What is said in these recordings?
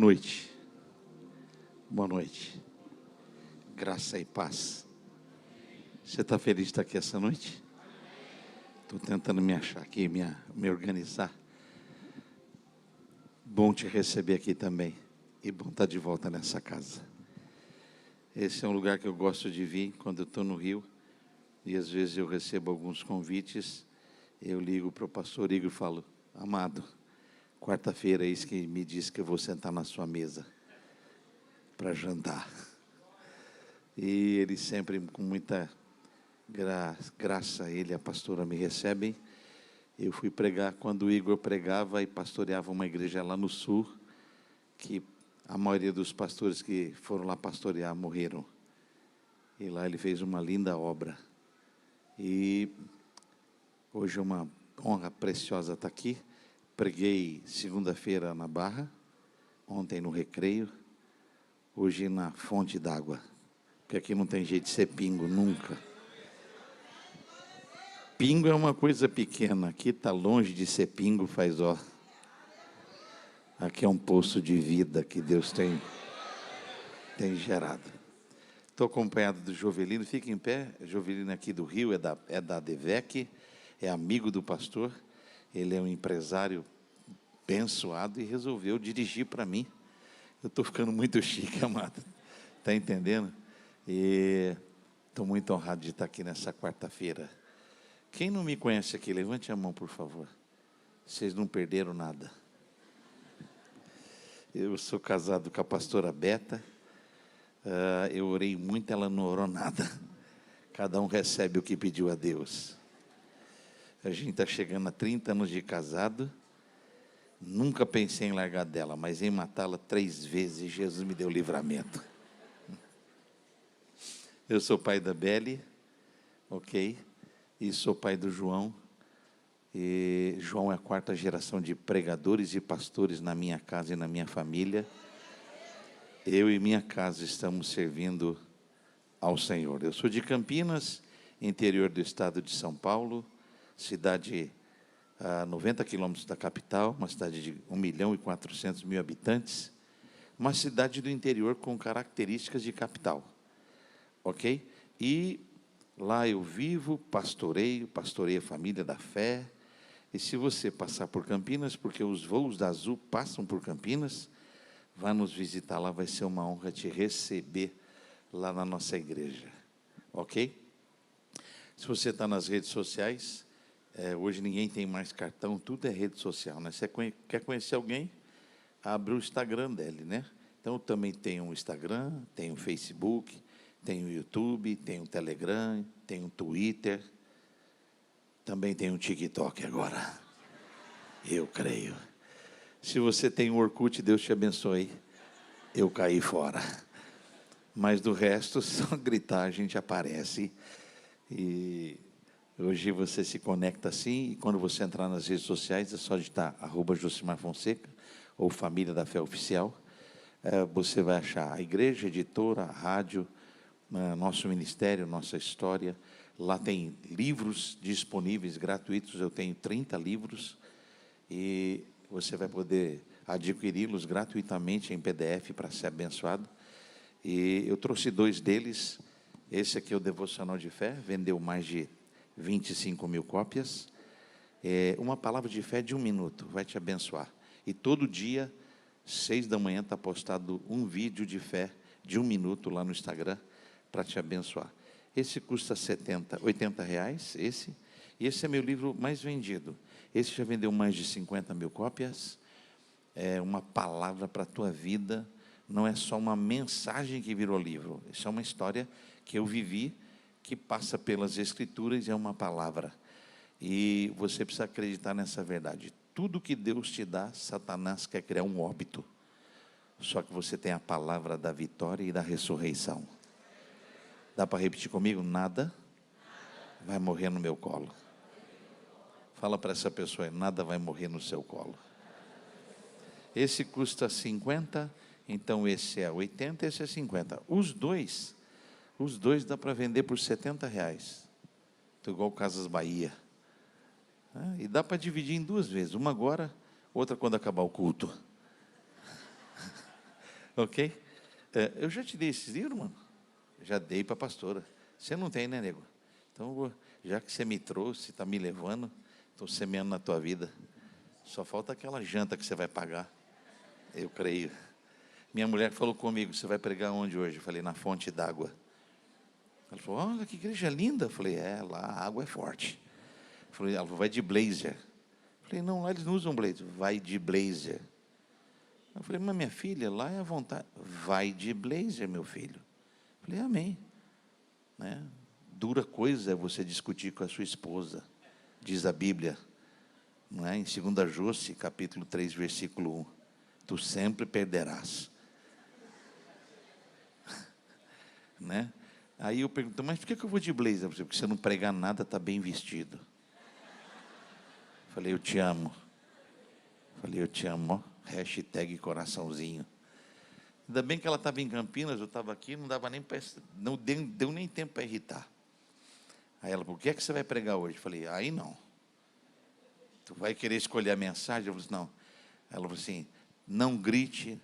noite. Boa noite. Graça e paz. Você está feliz de estar aqui essa noite? Estou tentando me achar aqui, me organizar. Bom te receber aqui também. E bom estar de volta nessa casa. Esse é um lugar que eu gosto de vir quando eu estou no Rio. E às vezes eu recebo alguns convites. Eu ligo para o pastor Igor e falo: amado, quarta-feira é isso que me diz que eu vou sentar na sua mesa para jantar. E ele sempre, com muita graça, ele e a pastora me recebem. Eu fui pregar quando o Igor pregava e pastoreava uma igreja lá no sul, que a maioria dos pastores que foram lá pastorear morreram. E lá ele fez uma linda obra. E hoje é uma honra preciosa estar aqui. Preguei segunda-feira na Barra, ontem no Recreio, hoje na Fonte d'Água, porque aqui não tem jeito de ser pingo, nunca. Pingo é uma coisa pequena, aqui está longe de ser pingo, faz ó. Aqui é um poço de vida que Deus tem gerado. Estou acompanhado do Jovelino, fica em pé. Jovelino aqui do Rio, é da ADVEC, é amigo do pastor. Ele é um empresário abençoado e resolveu dirigir para mim. Eu estou ficando muito chique, amado. Está entendendo? E estou muito honrado de estar aqui nessa quarta-feira. Quem não me conhece aqui, levante a mão, por favor. Vocês não perderam nada. Eu sou casado com a pastora Beta. Eu orei muito, ela não orou nada. Cada um recebe o que pediu a Deus. A gente está chegando a 30 anos de casado. Nunca pensei em largar dela, mas em matá-la 3 vezes, Jesus me deu livramento. Eu sou pai da Beli, ok? E sou pai do João. E João é a 4ª geração de pregadores e pastores na minha casa e na minha família. Eu e minha casa estamos servindo ao Senhor. Eu sou de Campinas, interior do estado de São Paulo, cidade a 90 quilômetros da capital, uma cidade de 1.400.000 habitantes, uma cidade do interior com características de capital, ok? E lá eu vivo, pastorei a família da fé. E se você passar por Campinas, porque os voos da Azul passam por Campinas, vá nos visitar lá, vai ser uma honra te receber lá na nossa igreja, ok? Se você está nas redes sociais, hoje ninguém tem mais cartão, tudo é rede social, né? Você quer conhecer alguém? Abre o Instagram dele, né? Então, eu também tenho um Instagram, tenho um Facebook, tenho um YouTube, tenho um Telegram, tenho um Twitter, também tenho um TikTok agora. Eu creio. Se você tem um Orkut, Deus te abençoe. Eu caí fora. Mas do resto, só gritar, a gente aparece. E hoje você se conecta assim, e quando você entrar nas redes sociais, é só digitar @JosimarFonseca, ou Família da Fé Oficial. Você vai achar a igreja, a editora, a rádio, nosso ministério, nossa história. Lá tem livros disponíveis, gratuitos. Eu tenho 30 livros, e você vai poder adquiri-los gratuitamente em PDF para ser abençoado. E eu trouxe 2 deles. Esse aqui é o Devocional de Fé, vendeu mais de 25.000 cópias. Uma palavra de fé de 1 minuto, vai te abençoar. E todo dia, 6 da manhã, está postado um vídeo de fé de 1 minuto lá no Instagram, para te abençoar. Esse custa R$80, esse. E esse é meu livro mais vendido. Esse já vendeu mais de 50.000 cópias. É uma palavra para a tua vida. Não é só uma mensagem que virou livro. Isso é uma história que eu vivi, que passa pelas Escrituras e é uma palavra. E você precisa acreditar nessa verdade. Tudo que Deus te dá, Satanás quer criar um óbito. Só que você tem a palavra da vitória e da ressurreição. Dá para repetir comigo? Nada vai morrer no meu colo. Fala para essa pessoa aí: nada vai morrer no seu colo. Esse custa 50, então esse é 80, esse é 50. Os dois dá para vender por R$70. Estou igual Casas Bahia. E dá para dividir em 2 vezes, uma agora, outra quando acabar o culto. Ok? Eu já te dei esses livros, mano? Já dei para a pastora. Você não tem, né, nego? Então, já que você me trouxe, está me levando, estou semeando na tua vida. Só falta aquela janta que você vai pagar. Eu creio. Minha mulher falou comigo, você vai pregar onde hoje? Eu falei, na fonte d'água. Ela falou, olha que igreja linda. Eu falei, lá a água é forte. Ela falou, vai de blazer. Eu falei, não, lá eles não usam blazer. Vai de blazer. Eu falei, mas minha filha, lá é à vontade. Vai de blazer, meu filho. Eu falei, amém. Né? Dura coisa é você discutir com a sua esposa, diz a Bíblia, não é? Em 2 Josué, capítulo 3, versículo 1. Tu sempre perderás. Né? Aí eu pergunto, mas por que eu vou de blazer? Porque você não pregar nada, está bem vestido. Falei, eu te amo. Falei, eu te amo. Hashtag coraçãozinho. Ainda bem que ela estava em Campinas, eu estava aqui, não dava nem para, não deu nem tempo para irritar. Aí ela falou, o que é que você vai pregar hoje? Eu falei, aí não. Tu vai querer escolher a mensagem? Eu falei, não. Ela falou assim, não grite,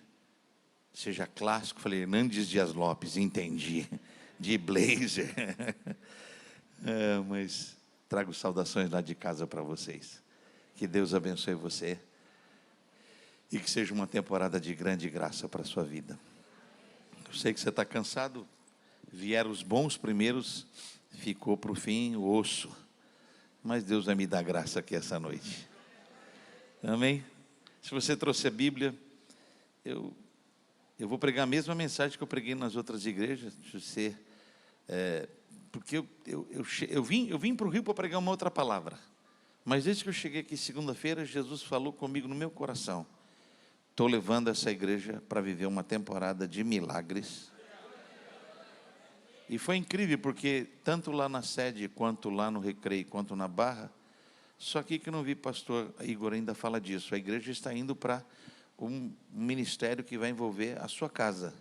seja clássico. Eu falei, Hernandes Dias Lopes, entendi. De blazer. Mas trago saudações lá de casa para vocês. Que Deus abençoe você. E que seja uma temporada de grande graça para a sua vida. Eu sei que você está cansado. Vieram os bons primeiros, ficou para o fim o osso. Mas Deus vai me dar graça aqui essa noite. Amém? Se você trouxe a Bíblia, eu vou pregar a mesma mensagem que eu preguei nas outras igrejas. Porque eu vim para o Rio para pregar uma outra palavra. Mas desde que eu cheguei aqui segunda-feira, Jesus falou comigo no meu coração. Estou levando essa igreja para viver uma temporada de milagres. E foi incrível, porque tanto lá na sede, quanto lá no Recreio, quanto na Barra, só aqui que eu não vi pastor Igor ainda fala disso. A igreja está indo para um ministério que vai envolver a sua casa.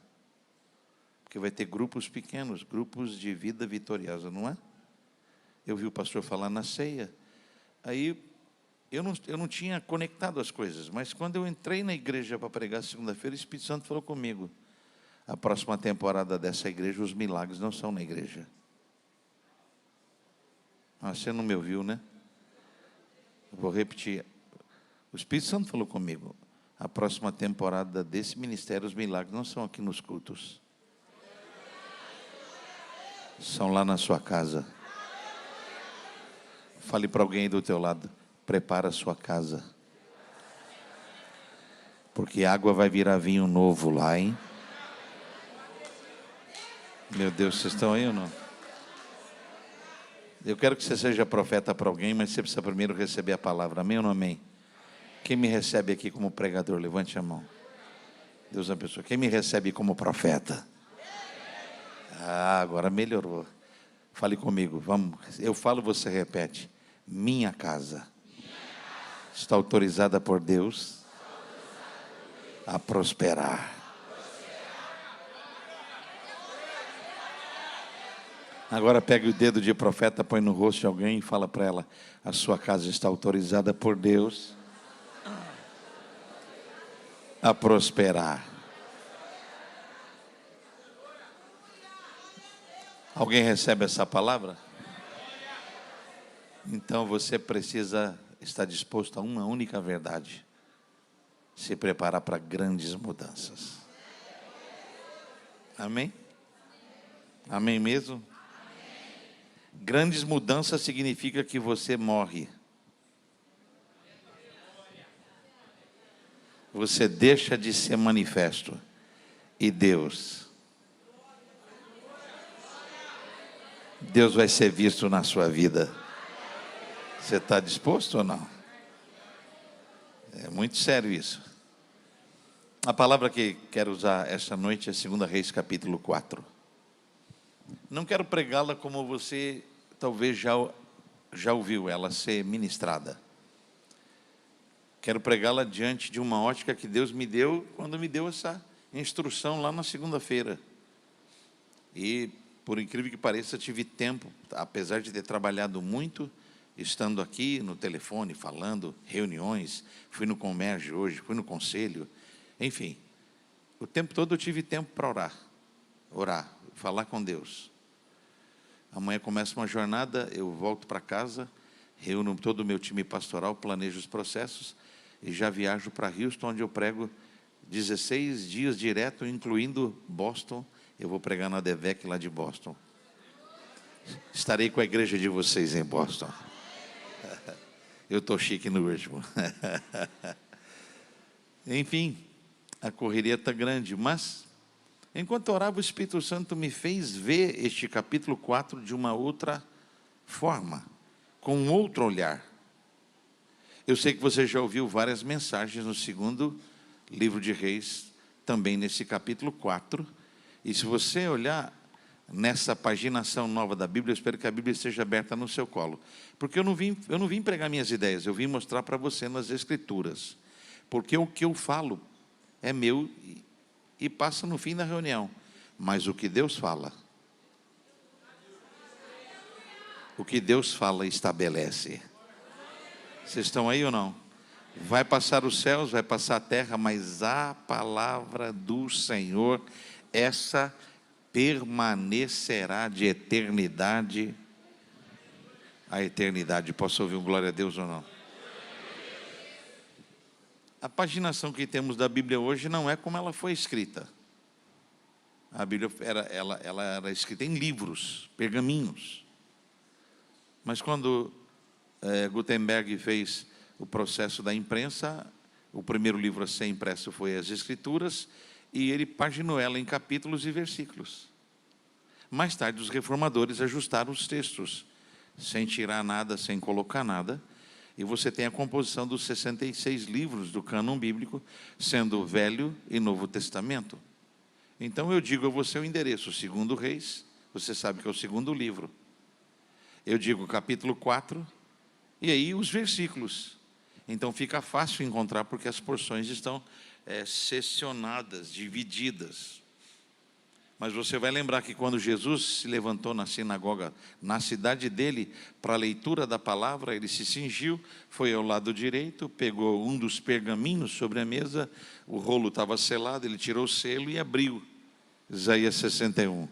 Porque vai ter grupos pequenos, grupos de vida vitoriosa, não é? Eu vi o pastor falar na ceia. Aí, eu não tinha conectado as coisas, mas quando eu entrei na igreja para pregar segunda-feira, o Espírito Santo falou comigo. A próxima temporada dessa igreja, os milagres não são na igreja. Você não me ouviu, né? Eu vou repetir. O Espírito Santo falou comigo. A próxima temporada desse ministério, os milagres não são aqui nos cultos. São lá na sua casa. Fale para alguém aí do teu lado. Prepara a sua casa. Porque água vai virar vinho novo lá, hein? Meu Deus, vocês estão aí ou não? Eu quero que você seja profeta para alguém, mas você precisa primeiro receber a palavra. Amém ou não amém? Quem me recebe aqui como pregador, levante a mão. Deus abençoe. Quem me recebe como profeta? Agora melhorou. Fale comigo, vamos. Eu falo, você repete. Minha casa está autorizada por Deus a prosperar. Agora pega o dedo de profeta, põe no rosto de alguém e fala para ela, a sua casa está autorizada por Deus a prosperar. Alguém recebe essa palavra? Então você precisa estar disposto a uma única verdade. Se preparar para grandes mudanças. Amém? Amém mesmo? Grandes mudanças significa que você morre. Você deixa de ser manifesto. E Deus vai ser visto na sua vida. Você está disposto ou não? É muito sério isso. A palavra que quero usar esta noite é 2 Reis capítulo 4. Não quero pregá-la como você talvez já ouviu ela ser ministrada. Quero pregá-la diante de uma ótica que Deus me deu quando me deu essa instrução lá na segunda-feira. E, por incrível que pareça, tive tempo, apesar de ter trabalhado muito, estando aqui no telefone, falando, reuniões, fui no Comércio hoje, fui no conselho, enfim. O tempo todo eu tive tempo para orar, falar com Deus. Amanhã começa uma jornada, eu volto para casa, reúno todo o meu time pastoral, planejo os processos e já viajo para Houston, onde eu prego 16 dias direto, incluindo Boston. Eu vou pregar na DEVEC lá de Boston. Estarei com a igreja de vocês em Boston. Eu estou chique no último. Enfim, a correria está grande, mas enquanto orava, o Espírito Santo me fez ver este capítulo 4 de uma outra forma, com um outro olhar. Eu sei que você já ouviu várias mensagens no segundo livro de Reis, também nesse capítulo 4, e se você olhar nessa paginação nova da Bíblia, eu espero que a Bíblia esteja aberta no seu colo, porque eu não vim pregar minhas ideias, eu vim mostrar para você nas Escrituras, porque o que eu falo é meu e passa no fim da reunião, mas o que Deus fala estabelece. Vocês estão aí ou não? Vai passar os céus, vai passar a terra, mas a palavra do Senhor, essa permanecerá de eternidade a eternidade. Posso ouvir um glória a Deus ou não? A paginação que temos da Bíblia hoje não é como ela foi escrita. A Bíblia ela era escrita em livros, pergaminhos. Mas quando Gutenberg fez o processo da imprensa, o primeiro livro a ser impresso foi as Escrituras, e ele paginou ela em capítulos e versículos. Mais tarde, os reformadores ajustaram os textos, sem tirar nada, sem colocar nada, e você tem a composição dos 66 livros do cânon bíblico, sendo o Velho e Novo Testamento. Então eu digo a você o endereço, 2 Reis, você sabe que é o segundo livro. Eu digo capítulo 4, e aí os versículos. Então fica fácil encontrar, porque as porções estão seccionadas, divididas. Mas você vai lembrar que quando Jesus se levantou na sinagoga, na cidade dele, para a leitura da palavra, ele se cingiu, foi ao lado direito, pegou um dos pergaminhos sobre a mesa, o rolo estava selado, ele tirou o selo e abriu. Isaías 61.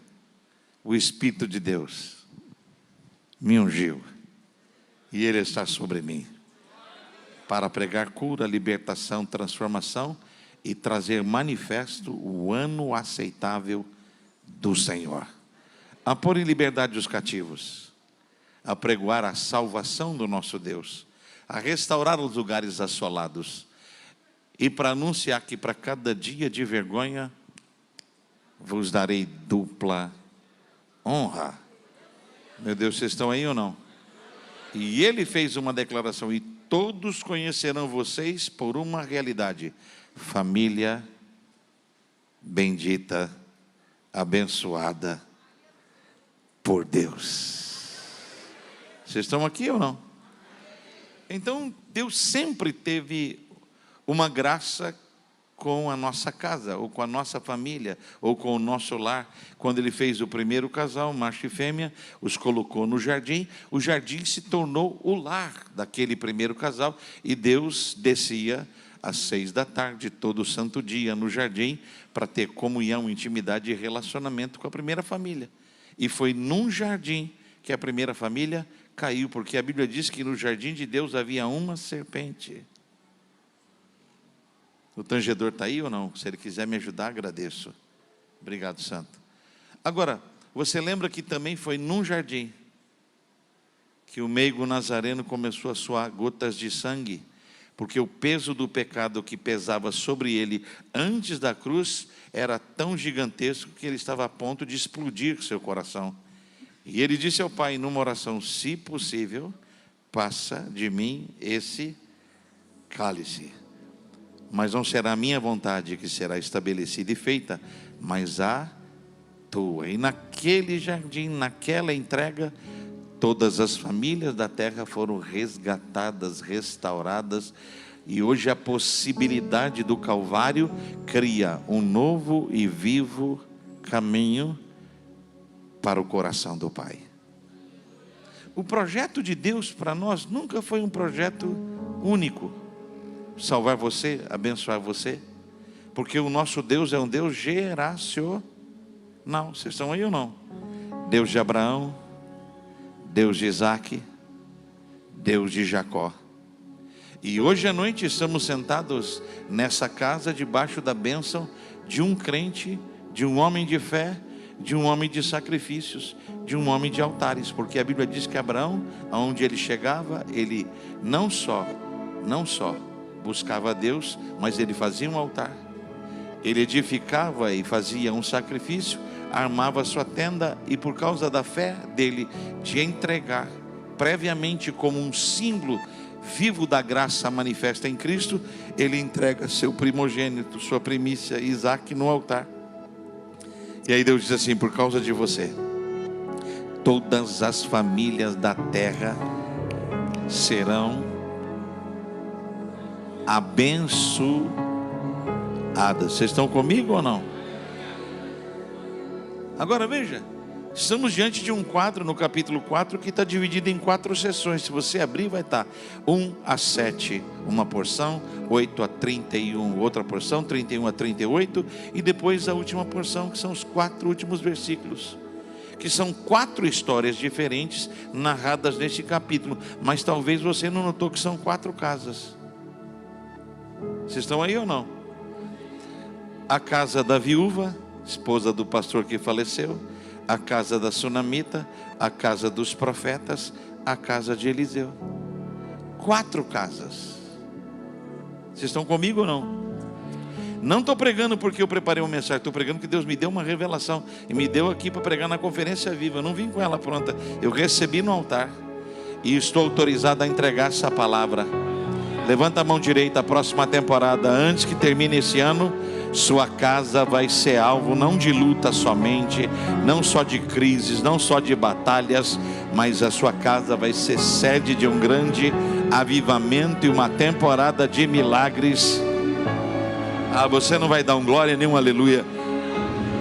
O Espírito de Deus me ungiu, e Ele está sobre mim, para pregar cura, libertação, transformação, e trazer manifesto o ano aceitável do Senhor, a pôr em liberdade os cativos, a pregoar a salvação do nosso Deus, a restaurar os lugares assolados, e para anunciar que para cada dia de vergonha vos darei dupla honra. Meu Deus, vocês estão aí ou não? E ele fez uma declaração: e todos conhecerão vocês por uma realidade, família bendita, abençoada por Deus. Vocês estão aqui ou não? Então Deus sempre teve uma graça com a nossa casa, ou com a nossa família, ou com o nosso lar. Quando ele fez o primeiro casal, macho e fêmea, os colocou no jardim, o jardim se tornou o lar daquele primeiro casal, e Deus descia às 6 da tarde, todo santo dia, no jardim, para ter comunhão, intimidade e relacionamento com a primeira família. E foi num jardim que a primeira família caiu, porque a Bíblia diz que no jardim de Deus havia uma serpente. O tangedor está aí ou não? Se ele quiser me ajudar, agradeço. Obrigado, santo. Agora, você lembra que também foi num jardim que o meigo nazareno começou a suar gotas de sangue, porque o peso do pecado que pesava sobre ele antes da cruz era tão gigantesco que ele estava a ponto de explodir seu coração. E ele disse ao Pai numa oração: se possível, passa de mim esse cálice. Mas não será a minha vontade que será estabelecida e feita, mas a tua. E naquele jardim, naquela entrega, todas as famílias da terra foram resgatadas, restauradas. E hoje a possibilidade do Calvário cria um novo e vivo caminho para o coração do Pai. O projeto de Deus para nós nunca foi um projeto único. Salvar você, abençoar você. Porque o nosso Deus é um Deus geracional. Vocês estão aí ou não? Deus de Abraão, Deus de Isaac, Deus de Jacó. E hoje à noite estamos sentados nessa casa debaixo da bênção de um crente, de um homem de fé, de um homem de sacrifícios, de um homem de altares. Porque a Bíblia diz que Abraão, aonde ele chegava, ele não só buscava a Deus, mas ele fazia um altar. Ele edificava e fazia um sacrifício, armava sua tenda, e por causa da fé dele de entregar previamente como um símbolo vivo da graça manifesta em Cristo, ele entrega seu primogênito, sua primícia, Isaac, no altar. E aí Deus diz assim: por causa de você, todas as famílias da terra serão abençoadas. Vocês estão comigo ou não? Agora veja, estamos diante de um quadro no capítulo 4 que está dividido em 4 sessões. Se você abrir, vai estar 1 a 7 uma porção, 8 a 31 outra porção, 31 a 38, e depois a última porção, que são os 4 últimos versículos, que são 4 histórias diferentes narradas neste capítulo. Mas talvez você não notou que são 4 casas. Vocês estão aí ou não? A casa da viúva, esposa do pastor que faleceu, a casa da sunamita, a casa dos profetas, a casa de Eliseu. 4 casas. Vocês estão comigo ou não? Não estou pregando porque eu preparei uma mensagem, estou pregando que Deus me deu uma revelação e me deu aqui para pregar na Conferência Viva. Eu não vim com ela pronta, eu recebi no altar e estou autorizado a entregar essa palavra. Levanta a mão direita. A próxima temporada, antes que termine esse ano, sua casa vai ser alvo não de luta somente, não só de crises, não só de batalhas, mas a sua casa vai ser sede de um grande avivamento e uma temporada de milagres. Você não vai dar um glória nem um aleluia.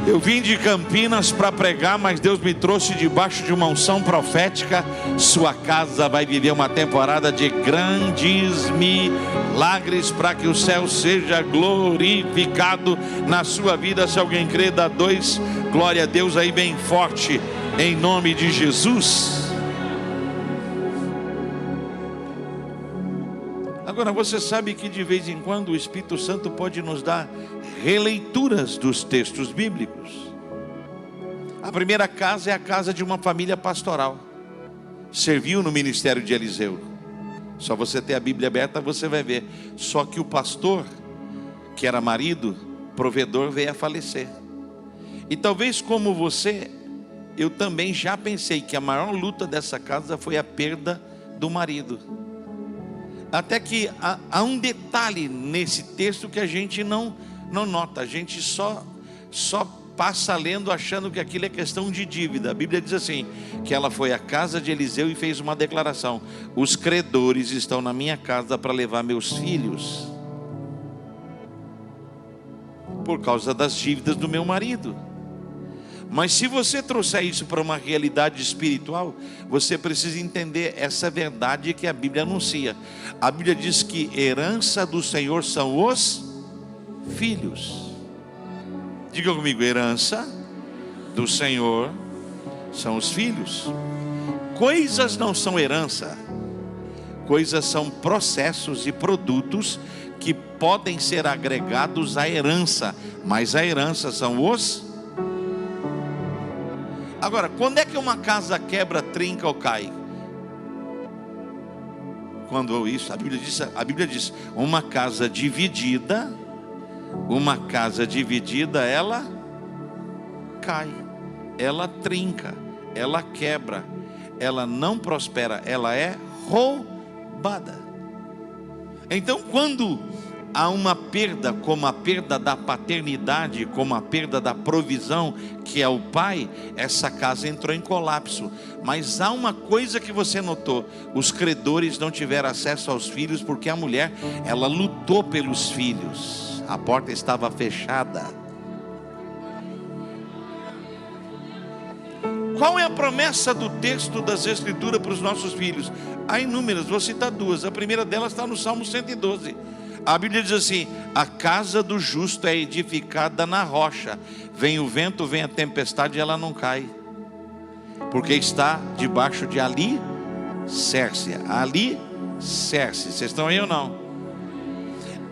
Eu vim de Campinas para pregar, mas Deus me trouxe debaixo de uma unção profética. Sua casa vai viver uma temporada de grandes milagres, para que o céu seja glorificado na sua vida. Se alguém crê, dá 2 glória a Deus aí bem forte, em nome de Jesus. Agora, você sabe que de vez em quando o Espírito Santo pode nos dar releituras dos textos bíblicos. A primeira casa é a casa de uma família pastoral. Serviu no ministério de Eliseu. Só você ter a Bíblia aberta, você vai ver. Só que o pastor, que era marido, provedor, veio a falecer. E talvez como você, eu também já pensei que a maior luta dessa casa foi a perda do marido. Até que há um detalhe nesse texto que a gente não nota. A gente só passa lendo achando que aquilo é questão de dívida. A Bíblia diz assim, que ela foi à casa de Eliseu e fez uma declaração: os credores estão na minha casa para levar meus filhos, por causa das dívidas do meu marido. Mas se você trouxer isso para uma realidade espiritual, você precisa entender essa verdade que a Bíblia anuncia. A Bíblia diz que herança do Senhor são os filhos. Diga comigo: herança do Senhor são os filhos. Coisas não são herança, coisas são processos e produtos que podem ser agregados à herança, mas a herança são os. Agora, quando é que uma casa quebra, trinca ou cai? Quando isso, a Bíblia diz, uma casa dividida, ela cai, ela trinca, ela quebra, ela não prospera, ela é roubada. Então, quando há uma perda, como a perda da paternidade, como a perda da provisão, que é o pai, essa casa entrou em colapso. Mas há uma coisa que você notou: os credores não tiveram acesso aos filhos, porque a mulher, ela lutou pelos filhos, a porta estava fechada. Qual é a promessa do texto das Escrituras para os nossos filhos? Há inúmeras, vou citar 2. A primeira delas está no Salmo 112. A Bíblia diz assim: a casa do justo é edificada na rocha. Vem o vento, vem a tempestade e ela não cai, porque está debaixo de alicerce. Alicerce. Vocês estão aí ou não?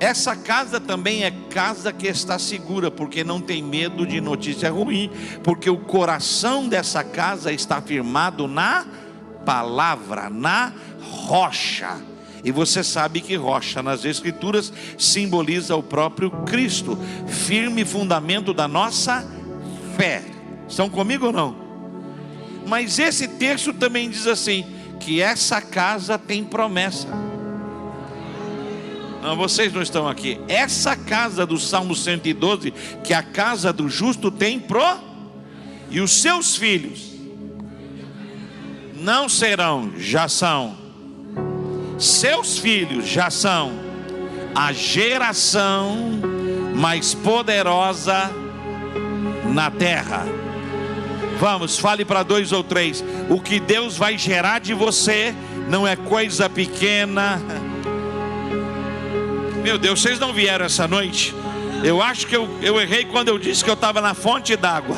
Essa casa também é casa que está segura, porque não tem medo de notícia ruim, porque o coração dessa casa está firmado na palavra, na rocha. E você sabe que rocha nas Escrituras simboliza o próprio Cristo, firme fundamento da nossa fé. Estão comigo ou não? Mas esse texto também diz assim, que essa casa tem promessa. Não, vocês não estão aqui. Essa casa do Salmo 112, que a casa do justo tem e os seus filhos não serão, já são. Seus filhos já são a geração mais poderosa na terra. Vamos, fale para 2 ou 3. O que Deus vai gerar de você não é coisa pequena. Meu Deus, vocês não vieram essa noite? Eu acho que eu errei quando eu disse que eu estava na fonte d'água.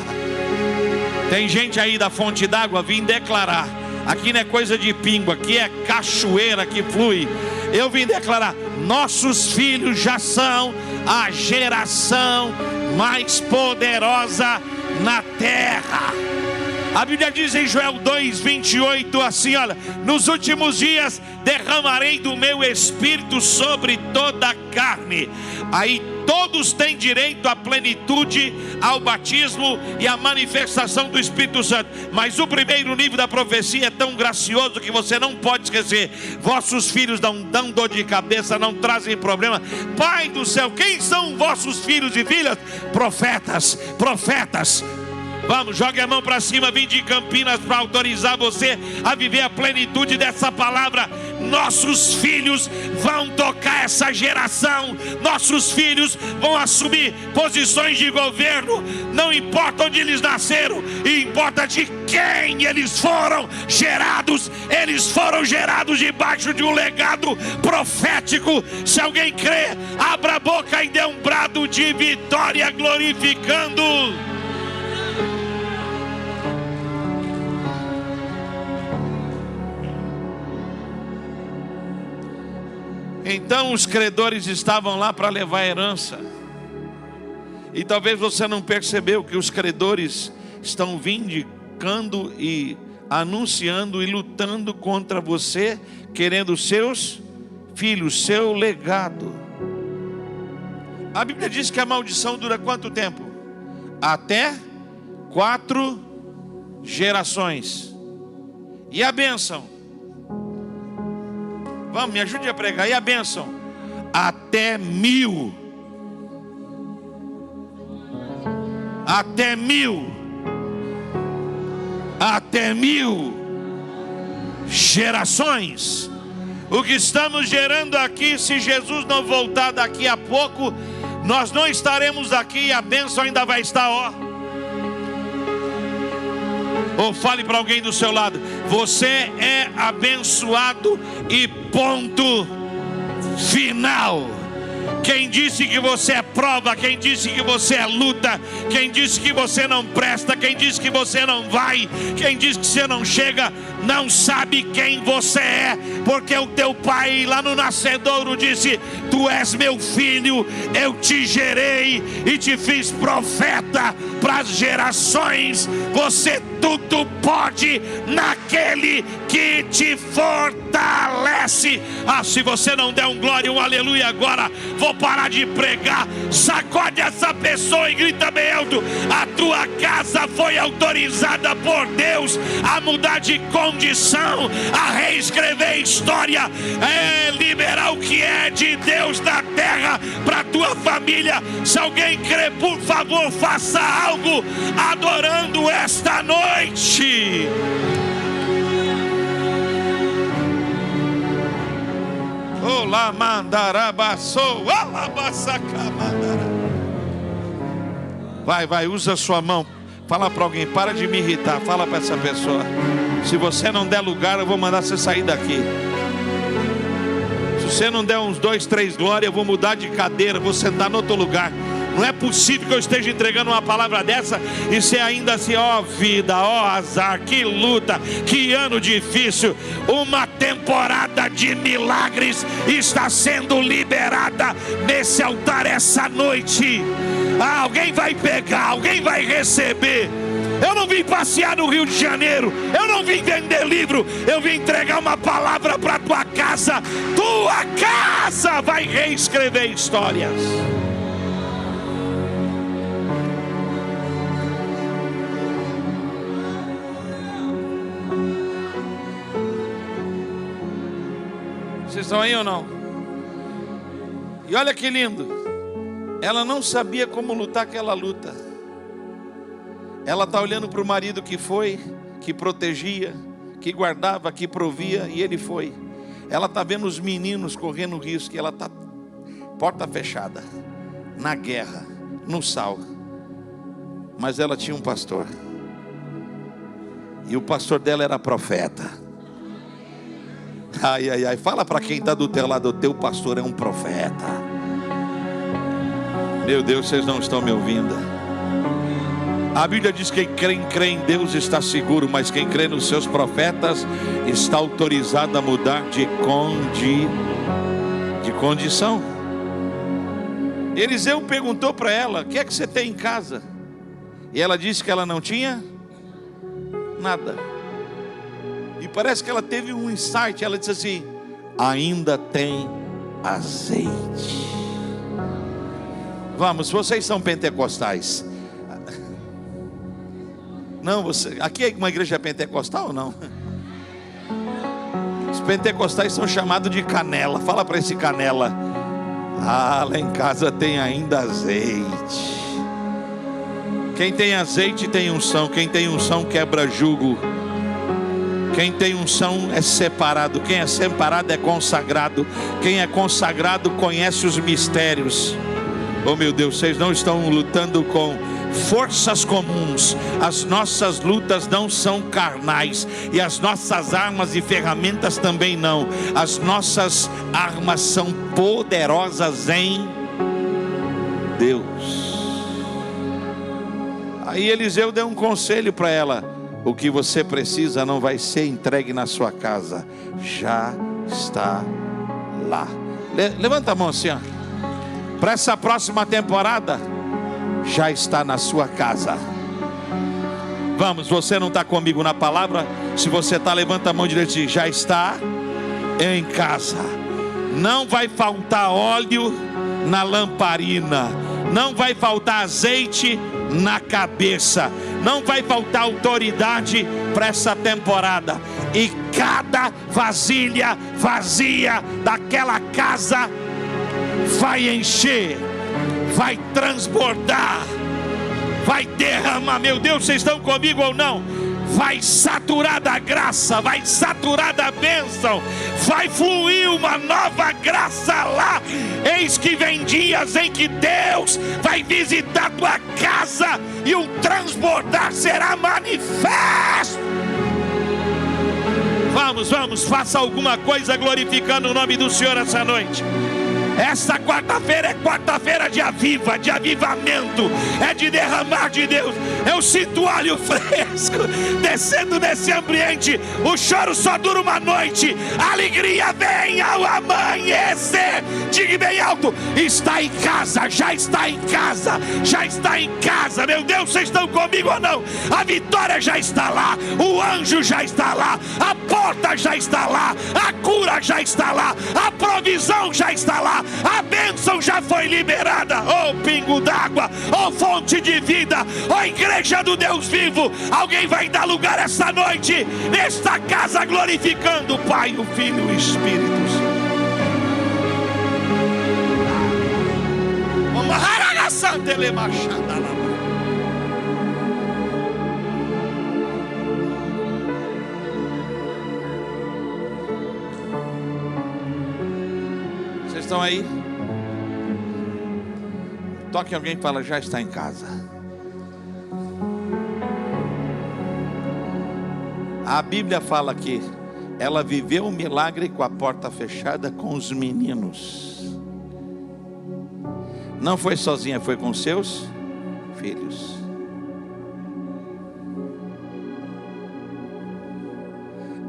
Tem gente aí da fonte d'água, vim declarar. Aqui não é coisa de pingo, aqui é cachoeira que flui. Eu vim declarar: nossos filhos já são a geração mais poderosa na terra. A Bíblia diz em Joel 2:28 assim, olha: nos últimos dias derramarei do meu espírito sobre toda a carne. Aí todos têm direito à plenitude, ao batismo e à manifestação do Espírito Santo. Mas o primeiro nível da profecia é tão gracioso que você não pode esquecer. Vossos filhos não dão dor de cabeça, não trazem problema. Pai do céu, quem são vossos filhos e filhas? Profetas, profetas. Vamos, jogue a mão para cima, vim de Campinas para autorizar você a viver a plenitude dessa palavra. Nossos filhos vão tocar essa geração. Nossos filhos vão assumir posições de governo. Não importa onde eles nasceram, importa de quem eles foram gerados. Eles foram gerados debaixo de um legado profético. Se alguém crê, abra a boca e dê um brado de vitória, glorificando. Então os credores estavam lá para levar a herança. E talvez você não percebeu que os credores estão vindicando e anunciando e lutando contra você, querendo seus filhos, seu legado. A Bíblia diz que a maldição dura quanto tempo? Até 4 gerações. E a bênção? Vamos, me ajude a pregar. E a bênção? Até 1000. Até 1000. Até 1000 gerações. O que estamos gerando aqui, se Jesus não voltar daqui a pouco, nós não estaremos aqui e a bênção ainda vai estar, ó. Ou fale para alguém do seu lado: você é abençoado e ponto final. Quem disse que você é prova, quem disse que você é luta, quem disse que você não presta, quem disse que você não vai, quem disse que você não chega, não sabe quem você é, porque o teu pai lá no nascedouro disse: tu és meu filho, eu te gerei e te fiz profeta para as gerações. Você tudo pode naquele que te fortalece. Ah, se você não der um glória, um aleluia agora, vou parar de pregar. Sacode essa pessoa e grita bem alto: a tua casa foi autorizada por Deus a mudar de condição, a reescrever a história, liberar o que é de Deus na terra para a tua família. Se alguém crê, por favor, faça algo adorando esta noite. Olá, mandarabaçou, vai, usa a sua mão. Fala para alguém: para de me irritar. Fala para essa pessoa: se você não der lugar, eu vou mandar você sair daqui. Se você não der uns 2, 3 glórias, eu vou mudar de cadeira, vou sentar no outro lugar. Não é possível que eu esteja entregando uma palavra dessa e ser ainda assim, ó vida, ó azar, que luta, que ano difícil. Uma temporada de milagres está sendo liberada nesse altar essa noite. Alguém vai pegar, alguém vai receber. Eu não vim passear no Rio de Janeiro, eu não vim vender livro, eu vim entregar uma palavra para tua casa. Tua casa vai reescrever histórias. Vocês estão aí ou não? E olha que lindo. Ela não sabia como lutar aquela luta. Ela está olhando para o marido que foi, que protegia, que guardava, que provia, e ele foi. Ela está vendo os meninos correndo risco, e ela está porta fechada, na guerra, no sal. Mas ela tinha um pastor, e o pastor dela era profeta. Ai, ai, ai, fala para quem está do teu lado, o teu pastor é um profeta. Meu Deus, vocês não estão me ouvindo. A Bíblia diz que quem crê em Deus está seguro, mas quem crê nos seus profetas está autorizado a mudar de condição. Eliseu perguntou para ela: o que é que você tem em casa? E ela disse que ela não tinha nada. E parece que ela teve um insight. Ela disse assim: ainda tem azeite. Vamos, vocês são pentecostais. Não, você, aqui é uma igreja pentecostal ou não? Os pentecostais são chamados de canela. Fala para esse canela: ah, lá em casa tem ainda azeite. Quem tem azeite tem unção. Quem tem unção quebra jugo. Quem tem unção é separado. Quem é separado é consagrado. Quem é consagrado conhece os mistérios. Oh meu Deus, vocês não estão lutando com forças comuns. As nossas lutas não são carnais, e as nossas armas e ferramentas também não. As nossas armas são poderosas em Deus. Aí Eliseu deu um conselho para ela: o que você precisa não vai ser entregue na sua casa, já está lá. Levanta a mão assim, ó. Para essa próxima temporada, já está na sua casa. Vamos, você não está comigo na palavra? Se você está, levanta a mão direita e diz: já está em casa. Não vai faltar óleo na lamparina, não vai faltar azeite na cabeça, não vai faltar autoridade para essa temporada. E cada vasilha vazia daquela casa vai encher, vai transbordar, vai derramar. Meu Deus, vocês estão comigo ou não? Vai saturar da graça, vai saturar da bênção, vai fluir uma nova graça lá. Eis que vem dias em que Deus vai visitar tua casa e um transbordar será manifesto. Vamos, faça alguma coisa glorificando o nome do Senhor essa noite. Essa quarta-feira é quarta-feira de aviva, de avivamento, é de derramar de Deus. Eu sinto óleo fresco descendo nesse ambiente. O choro só dura uma noite, a alegria vem ao amanhecer. Diga bem alto: está em casa, já está em casa, já está em casa. Meu Deus, vocês estão comigo ou não? A vitória já está lá, o anjo já está lá, a porta já está lá, a cura já está lá, a provisão já está lá, a bênção já foi liberada. Oh pingo d'água, oh fonte de vida, oh igreja do Deus vivo, alguém vai dar lugar essa noite nesta casa glorificando o Pai, o Filho e o Espírito Santo. Vocês estão aí? Toque alguém e fala: já está em casa. A Bíblia fala que ela viveu o milagre com a porta fechada com os meninos. Não foi sozinha, foi com seus filhos.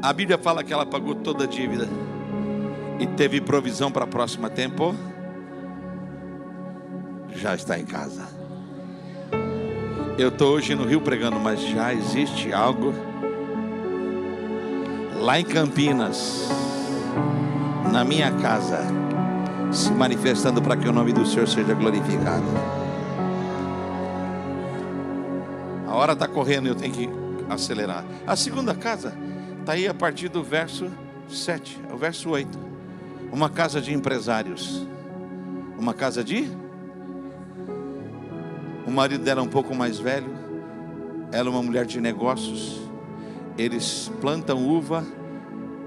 A Bíblia fala que ela pagou toda a dívida e teve provisão para o próximo tempo. Já está em casa. Eu estou hoje no Rio pregando, mas já existe algo lá em Campinas, na minha casa, se manifestando para que o nome do Senhor seja glorificado. A hora está correndo, eu tenho que acelerar. A segunda casa está aí a partir do verso 7, o verso 8. Uma casa de empresários. Uma casa de... O marido dela é um pouco mais velho, ela é uma mulher de negócios. Eles plantam uva,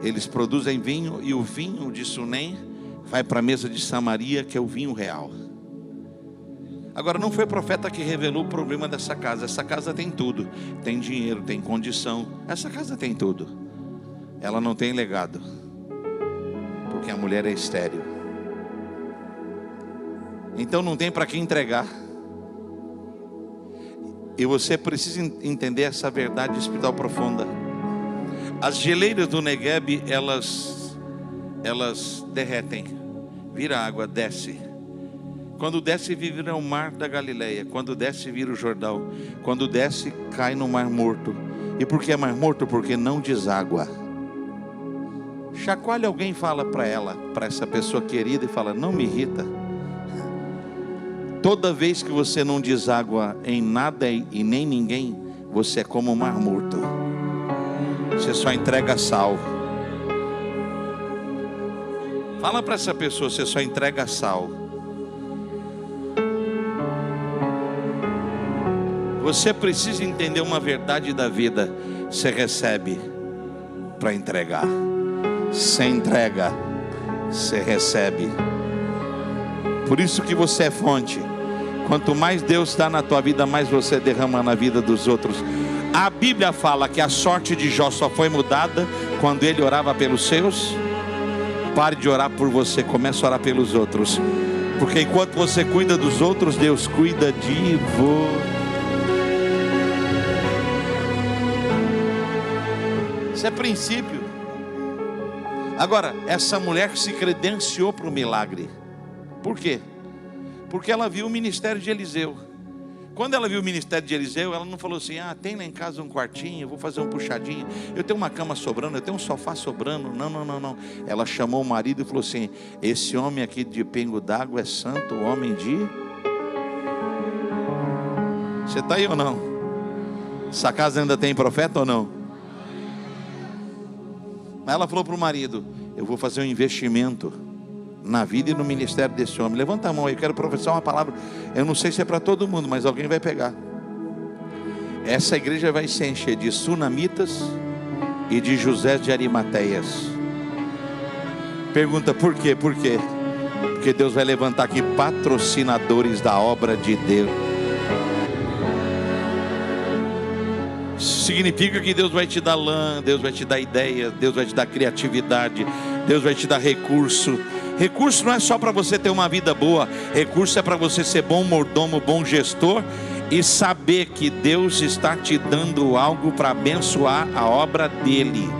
eles produzem vinho, e o vinho de Sunem vai para a mesa de Samaria, que é o vinho real. Agora, não foi o profeta que revelou o problema dessa casa. Essa casa tem tudo, tem dinheiro, tem condição. Essa casa tem tudo. Ela não tem legado, porque a mulher é estéril. Então não tem para quem entregar. E você precisa entender essa verdade espiritual profunda. As geleiras do Negueb, elas derretem, vira água, desce. Quando desce, vira o mar da Galileia. Quando desce, vira o Jordão. Quando desce, cai no mar morto. E por que é mar morto? Porque não deságua. Chacoalha alguém, fala para ela, para essa pessoa querida, e fala: não me irrita. Toda vez que você não deságua em nada e nem ninguém, você é como um mar morto. Você só entrega sal. Fala para essa pessoa: você só entrega sal. Você precisa entender uma verdade da vida. Você recebe para entregar. Você entrega, você recebe. Por isso que você é fonte. Quanto mais Deus dá na tua vida, mais você derrama na vida dos outros. A Bíblia fala que a sorte de Jó só foi mudada quando ele orava pelos seus. Pare de orar por você, comece a orar pelos outros. Porque enquanto você cuida dos outros, Deus cuida de você. Isso é princípio. Agora, essa mulher se credenciou para o milagre. Por quê? Porque ela viu o ministério de Eliseu. Quando ela viu o ministério de Eliseu, ela não falou assim: ah, tem lá em casa um quartinho, eu vou fazer um puxadinho, eu tenho uma cama sobrando, eu tenho um sofá sobrando. Não. Ela chamou o marido e falou assim: esse homem aqui de Pingo d'Água é santo, homem de... Você está aí ou não? Essa casa ainda tem profeta ou não? Mas ela falou para o marido: eu vou fazer um investimento na vida e no ministério desse homem. Levanta a mão aí, eu quero professar uma palavra. Eu não sei se é para todo mundo, mas alguém vai pegar. Essa igreja vai se encher de sunamitas e de José de Arimateias. Pergunta: por quê? Por quê? Porque Deus vai levantar aqui patrocinadores da obra de Deus. Significa que Deus vai te dar lã, Deus vai te dar ideia, Deus vai te dar criatividade, Deus vai te dar recurso. Recurso não é só para você ter uma vida boa. Recurso é para você ser bom mordomo, bom gestor, e saber que Deus está te dando algo para abençoar a obra dele.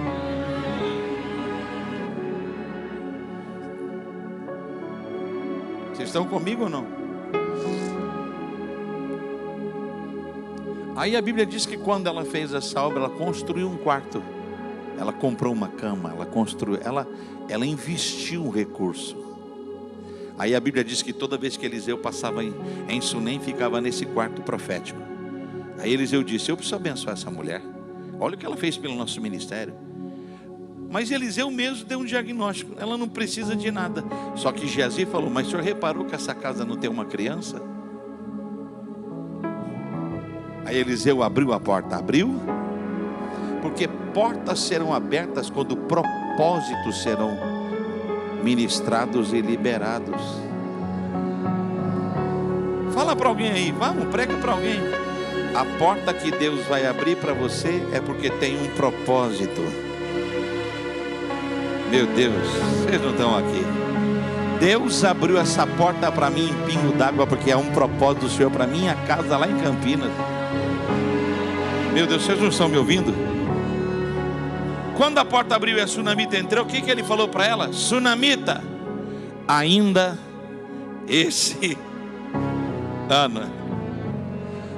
Vocês estão comigo ou não? Aí a Bíblia diz que quando ela fez essa obra, ela construiu um quarto. Ela comprou uma cama, ela investiu um recurso. Aí a Bíblia diz que toda vez que Eliseu passava em Sunem, ficava nesse quarto profético. Aí Eliseu disse: eu preciso abençoar essa mulher. Olha o que ela fez pelo nosso ministério. Mas Eliseu mesmo deu um diagnóstico: ela não precisa de nada. Só que Geazi falou: mas o senhor reparou que essa casa não tem uma criança? Aí Eliseu abriu a porta. Abriu? Porque portas serão abertas quando propósitos serão ministrados e liberados. Fala para alguém aí, vamos, prega para alguém. A porta que Deus vai abrir para você é porque tem um propósito. Meu Deus, vocês não estão aqui. Deus abriu essa porta para mim em Pingo d'Água, porque é um propósito do Senhor para minha casa lá em Campinas. Meu Deus, vocês não estão me ouvindo? Quando a porta abriu e a Sunamita entrou, o que ele falou para ela? Sunamita, ainda esse ano,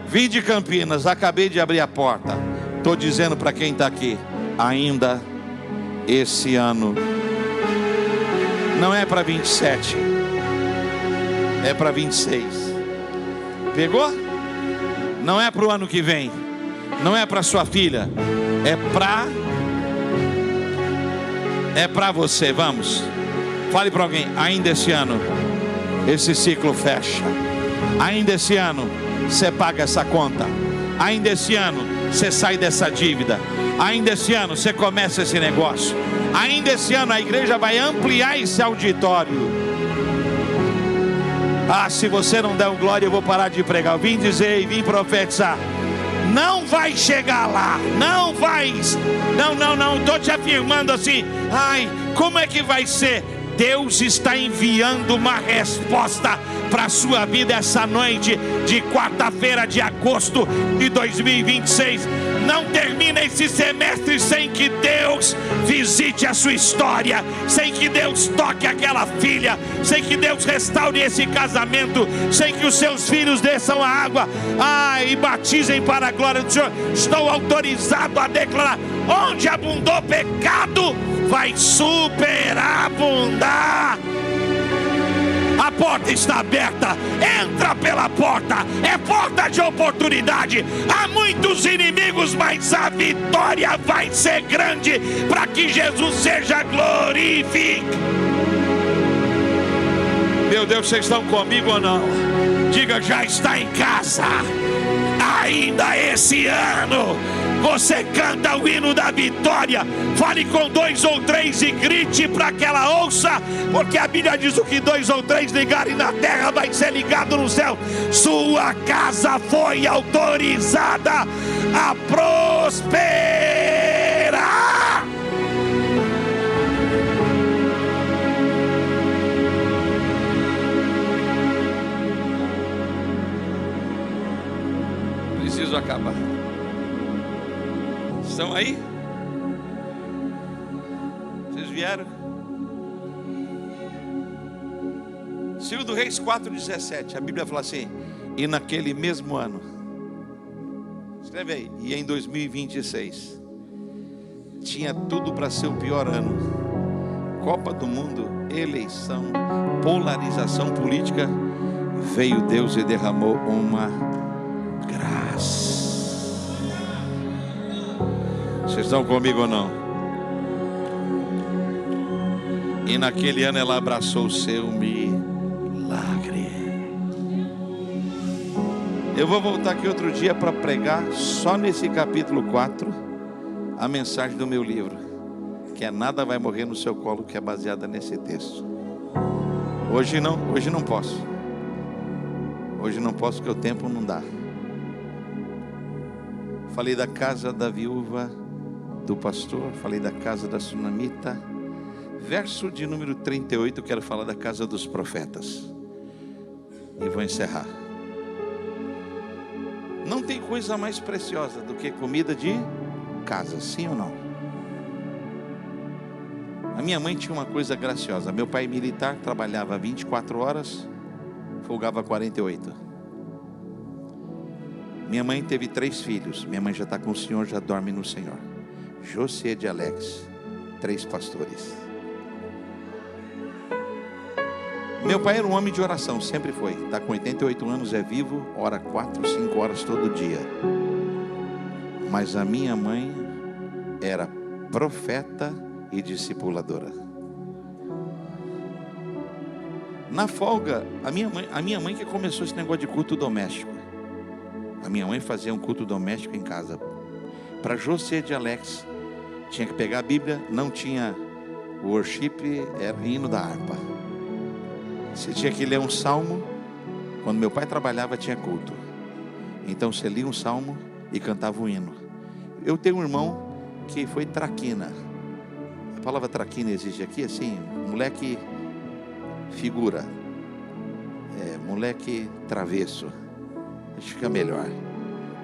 vim de Campinas, acabei de abrir a porta. Estou dizendo para quem está aqui, ainda esse ano. Não é para 27, é para 26. Pegou? Não é para o ano que vem, não é para sua filha, é para você. Vamos, fale para alguém, ainda esse ano esse ciclo fecha. Ainda esse ano você paga essa conta. Ainda esse ano você sai dessa dívida. Ainda esse ano você começa esse negócio. Ainda esse ano a igreja vai ampliar esse auditório. Ah, se você não der um glória, eu vou parar de pregar. Eu vim dizer e vim profetizar. Não vai chegar lá. Não vai. Não. Estou te afirmando assim. Ai, como é que vai ser? Deus está enviando uma resposta para a sua vida essa noite de quarta-feira de agosto de 2026. Não termina esse semestre sem que Deus visite a sua história, sem que Deus toque aquela filha, sem que Deus restaure esse casamento, sem que os seus filhos desçam a água e batizem para a glória do Senhor. Estou autorizado a declarar: onde abundou pecado, vai superabundar. A porta está aberta, entra pela porta, é porta de oportunidade. Há muitos inimigos, mas a vitória vai ser grande para que Jesus seja glorificado. Meu Deus, vocês estão comigo ou não? Diga, já está em casa. Ainda esse ano você canta o hino da vitória. Fale com 2 ou 3 e grite para que ela ouça, porque a Bíblia diz: o que 2 ou 3 ligarem na terra vai ser ligado no céu. Sua casa foi autorizada a prosperar. Preciso acabar. Estão aí? Vocês vieram? 2 Reis 4:17, a Bíblia fala assim: e naquele mesmo ano, escreve aí, e em 2026, tinha tudo para ser o pior ano. Copa do Mundo, eleição, polarização política. Veio Deus e derramou uma graça. Vocês estão comigo ou não? E naquele ano ela abraçou o seu milagre. Eu vou voltar aqui outro dia para pregar só nesse capítulo 4 a mensagem do meu livro, que é Nada Vai Morrer no Seu Colo, que é baseada nesse texto. Hoje não posso. Hoje não posso, porque o tempo não dá. Falei da casa da viúva do pastor, falei da casa da Sunamita. Verso de número 38, eu quero falar da casa dos profetas. E vou encerrar. Não tem coisa mais preciosa do que comida de casa, sim ou não? A minha mãe tinha uma coisa graciosa. Meu pai militar trabalhava 24 horas, folgava 48. Minha mãe teve 3 filhos. Minha mãe já está com o Senhor, já dorme no Senhor. José de Alex, 3 pastores. Meu pai era um homem de oração, sempre foi. Está com 88 anos, é vivo, ora 4, 5 horas todo dia. Mas a minha mãe era profeta e discipuladora. Na folga, a minha mãe que começou esse negócio de culto doméstico. A minha mãe fazia um culto doméstico em casa. Para José de Alex, tinha que pegar a Bíblia, não tinha worship, era o hino da harpa. Você tinha que ler um salmo. Quando meu pai trabalhava tinha culto. Então você lia um salmo e cantava um hino. Eu tenho um irmão que foi traquina. palavra traquina existe aqui, assim, moleque figura, moleque travesso, acho que fica melhor.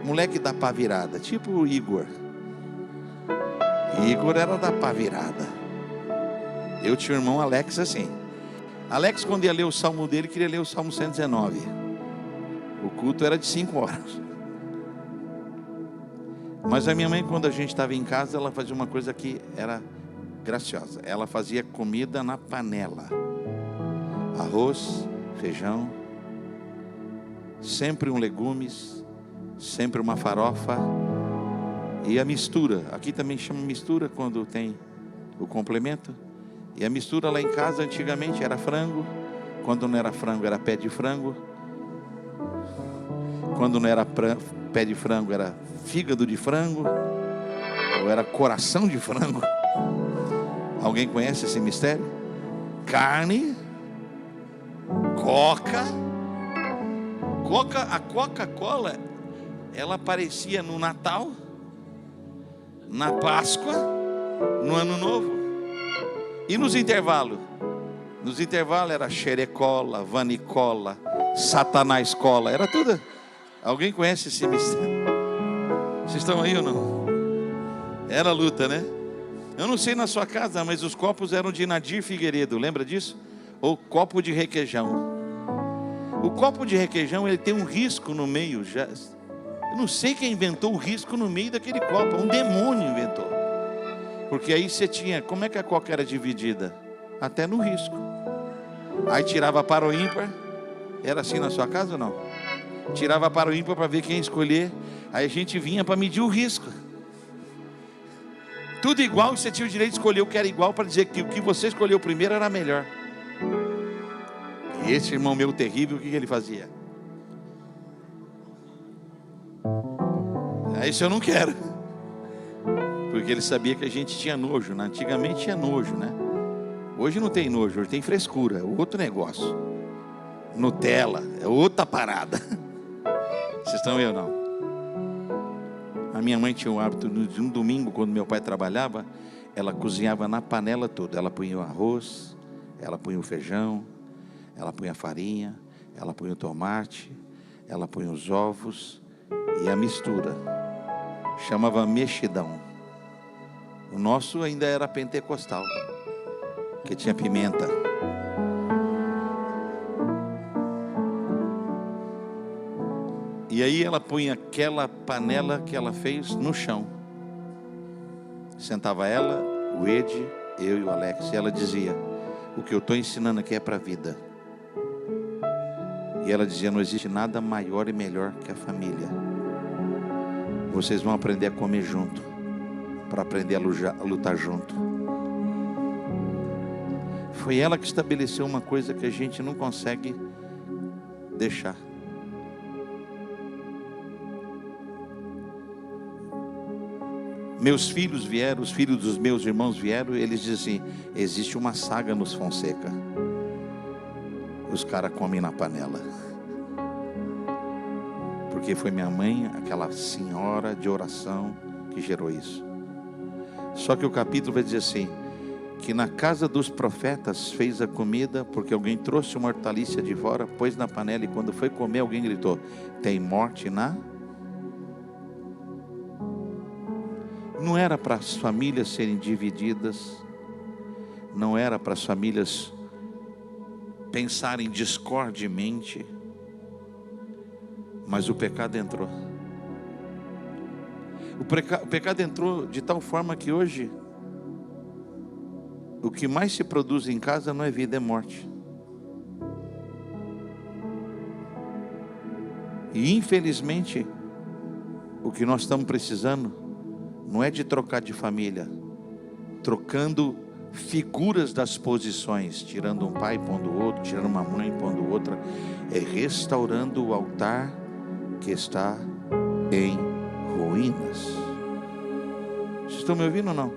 Moleque da pá virada, tipo o Igor. Igor era da pá virada. Eu tinha o irmão Alex assim. Alex, quando ia ler o salmo dele, queria ler o salmo 119. O culto era de 5 horas. Mas a minha mãe, quando a gente estava em casa, ela fazia uma coisa que era graciosa. Ela fazia comida na panela. Arroz, feijão, sempre legumes, sempre uma farofa e a mistura. Aqui também chama mistura quando tem o complemento. E a mistura lá em casa antigamente era frango. Quando não era frango era pé de frango. Quando não era pé de frango era fígado de frango. Ou era coração de frango. Alguém conhece esse mistério? Carne, a Coca-Cola, ela aparecia no Natal, na Páscoa, no Ano Novo. E nos intervalos? Nos intervalos era xerecola, vanicola, satanás cola, era tudo. Alguém conhece esse mistério? Vocês estão aí ou não? Era luta, né? Eu não sei na sua casa, mas os copos eram de Nadir Figueiredo, lembra disso? Ou copo de requeijão. O copo de requeijão, ele tem um risco no meio. Eu não sei quem inventou o risco no meio daquele copo. Um demônio inventou. Porque aí você tinha... Como é que a coca era dividida? Até no risco. Aí tirava para o ímpar. Era assim na sua casa ou não? Tirava para o ímpar para ver quem escolher. Aí a gente vinha para medir o risco. Tudo igual, e você tinha o direito de escolher o que era igual, para dizer que o que você escolheu primeiro era melhor. E esse irmão meu terrível, o que ele fazia? Isso eu não quero. Porque ele sabia que a gente tinha nojo, né? Antigamente tinha nojo, né? Hoje não tem nojo, hoje tem frescura, é outro negócio. Nutella, é outra parada. Vocês estão aí ou não? A minha mãe tinha o hábito, de um domingo, quando meu pai trabalhava, ela cozinhava na panela toda. Ela punha o arroz, ela punha o feijão, ela punha a farinha, ela punha o tomate, ela punha os ovos e a mistura. Chamava mexidão. O nosso ainda era pentecostal, que tinha pimenta. E aí ela punha aquela panela que ela fez no chão. Sentava ela, o Ed, eu e o Alex. E ela dizia: o que eu estou ensinando aqui é para a vida. E ela dizia: não existe nada maior e melhor que a família. Vocês vão aprender a comer junto, para aprender a lutar junto. Foi ela que estabeleceu uma coisa que a gente não consegue deixar. Meus filhos vieram, os filhos dos meus irmãos vieram, eles dizem: existe uma saga nos Fonseca. Os caras comem na panela. Porque foi minha mãe, aquela senhora de oração, que gerou isso. Só que o capítulo vai dizer assim: que na casa dos profetas fez a comida, porque alguém trouxe uma hortaliça de fora, pôs na panela, e quando foi comer, alguém gritou: tem morte na... Não era para as famílias serem divididas, não era para as famílias pensarem discordemente, mas o pecado entrou. O pecado entrou de tal forma que hoje o que mais se produz em casa não é vida, é morte. E infelizmente o que nós estamos precisando não é de trocar de família, trocando figuras das posições, tirando um pai, pondo outro, tirando uma mãe, pondo outra. É restaurando o altar que está em ruínas. Vocês estão me ouvindo ou não?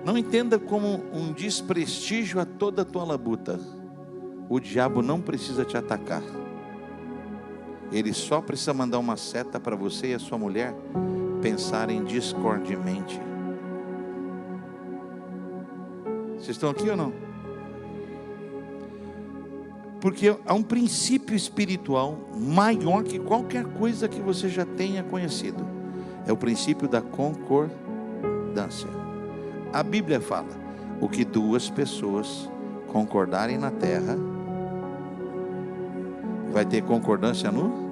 Não entenda como um desprestígio a toda a tua labuta. O diabo não precisa te atacar. Ele só precisa mandar uma seta para você e a sua mulher pensarem discordemente. Vocês estão aqui ou não? Porque há um princípio espiritual maior que qualquer coisa que você já tenha conhecido. É o princípio da concordância. A Bíblia fala: o que duas pessoas concordarem na terra, vai ter concordância no...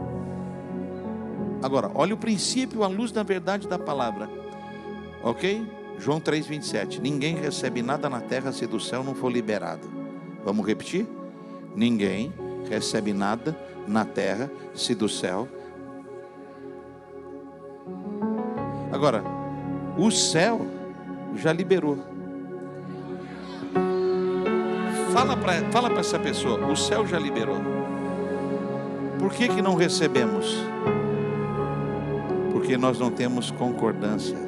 Agora, olha o princípio à luz da verdade da palavra. Ok? João 3,27. Ninguém recebe nada na terra se do céu não for liberado. Vamos repetir? Ninguém recebe nada na terra se do céu. Agora, o céu já liberou. Fala para essa pessoa: o céu já liberou. Por que não recebemos? Porque nós não temos concordância.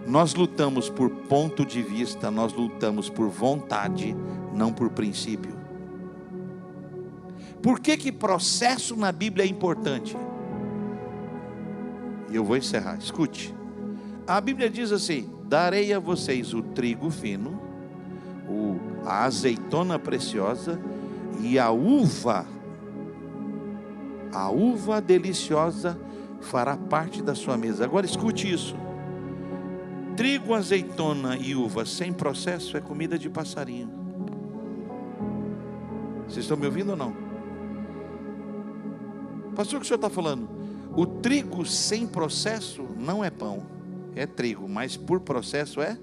Nós lutamos por ponto de vista, nós lutamos por vontade, não por princípio. Por que processo na Bíblia é importante? E eu vou encerrar, escute. A Bíblia diz assim: darei a vocês o trigo fino, a azeitona preciosa e a uva deliciosa fará parte da sua mesa. Agora escute isso: trigo, azeitona e uva sem processo é comida de passarinho. Vocês estão me ouvindo ou não? Pastor, o que o senhor está falando? O trigo sem processo não é pão, é trigo, mas por processo é.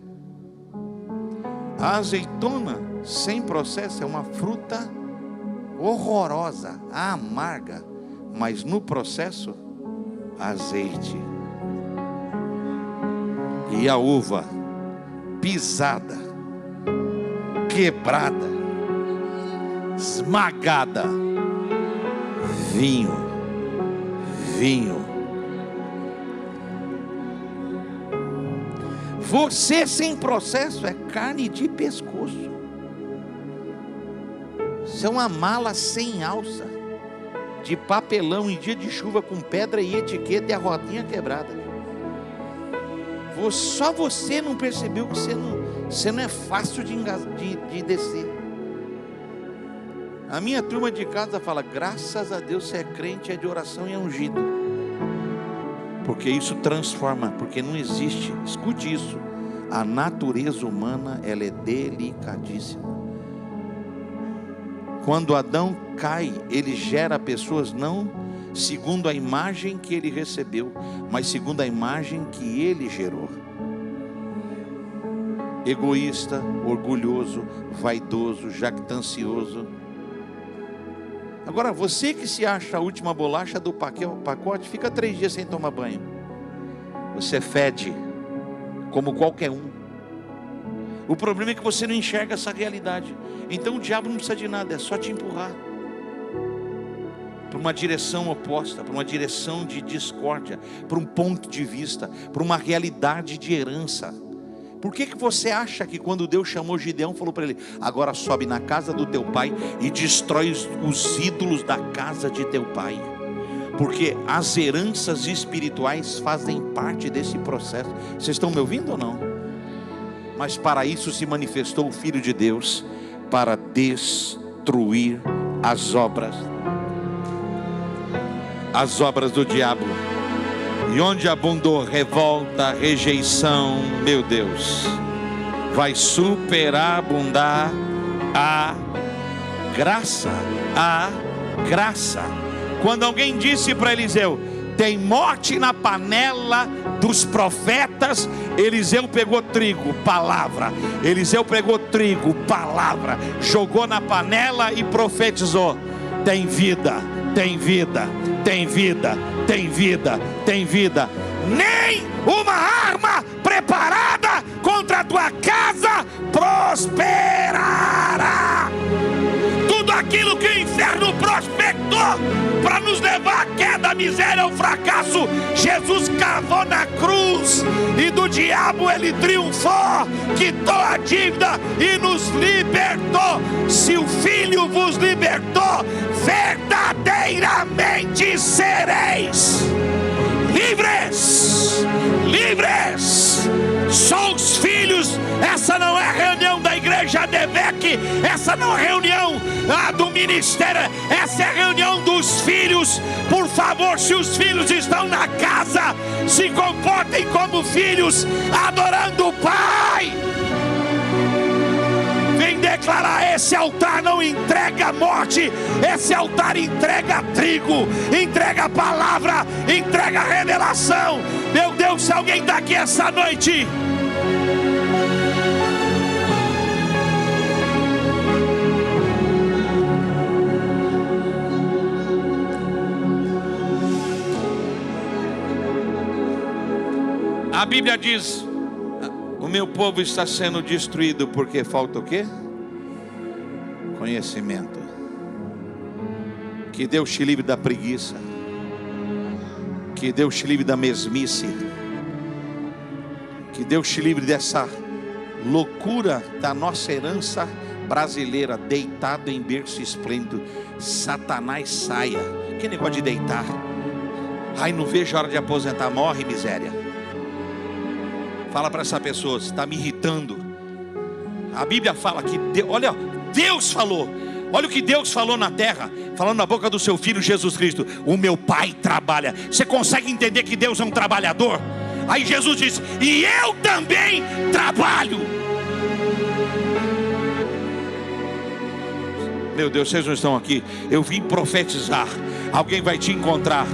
A azeitona sem processo é uma fruta horrorosa, amarga, mas no processo, azeite. E a uva pisada, quebrada, esmagada, vinho. Você sem processo é carne de pescoço. Você é uma mala sem alça, de papelão em dia de chuva, com pedra e etiqueta e a rodinha quebrada. Só você não percebeu que você não é fácil de descer. A minha turma de casa fala: graças a Deus você é crente, é de oração e é ungido. Porque isso transforma, porque não existe, escute isso, a natureza humana, ela é delicadíssima. Quando Adão cai, ele gera pessoas não segundo a imagem que ele recebeu, mas segundo a imagem que ele gerou. Egoísta, orgulhoso, vaidoso, jactancioso. Agora, você que se acha a última bolacha do pacote, fica 3 dias sem tomar banho. Você fede como qualquer um. O problema é que você não enxerga essa realidade. Então o diabo não precisa de nada, é só te empurrar para uma direção oposta, para uma direção de discórdia, para um ponto de vista, para uma realidade de herança. Por que você acha que quando Deus chamou Gideão, falou para ele: agora sobe na casa do teu pai e destrói os ídolos da casa de teu pai? Porque as heranças espirituais fazem parte desse processo. Vocês estão me ouvindo ou não? Mas para isso se manifestou o Filho de Deus, para destruir as obras do diabo. E onde abundou revolta, rejeição, meu Deus, vai superabundar a graça. A graça. Quando alguém disse para Eliseu: tem morte na panela dos profetas, Eliseu pegou trigo, palavra. Eliseu pegou trigo, palavra, jogou na panela e profetizou: tem vida, tem vida, tem vida, tem vida, tem vida. Nem uma arma preparada contra a tua casa prosperará. Tudo aquilo que o inferno prospectou para nos levar à queda, à miséria, ao fracasso, Jesus cavou na cruz, e do diabo ele triunfou, quitou a dívida e nos libertou. Se o Filho vos libertou, verdadeiramente sereis livres, livres, Xadevec. Essa não é reunião do ministério, essa é a reunião dos filhos. Por favor, se os filhos estão na casa, se comportem como filhos, adorando o Pai. Vem declarar: esse altar não entrega morte, esse altar entrega trigo, entrega palavra, entrega revelação. Meu Deus, se alguém está aqui essa noite, a Bíblia diz: o meu povo está sendo destruído porque falta o quê? Conhecimento. Que Deus te livre da preguiça, que Deus te livre da mesmice, que Deus te livre dessa loucura da nossa herança brasileira, deitado em berço esplêndido. Satanás saia. Que negócio de deitar? Ai, não vejo a hora de aposentar. Morre, miséria. Fala para essa pessoa: está me irritando. A Bíblia fala que olha, Deus falou. Olha o que Deus falou na terra, falando na boca do seu filho Jesus Cristo: o meu Pai trabalha. Você consegue entender que Deus é um trabalhador? Aí Jesus disse: e eu também trabalho. Meu Deus, vocês não estão aqui. Eu vim profetizar. Alguém vai te encontrar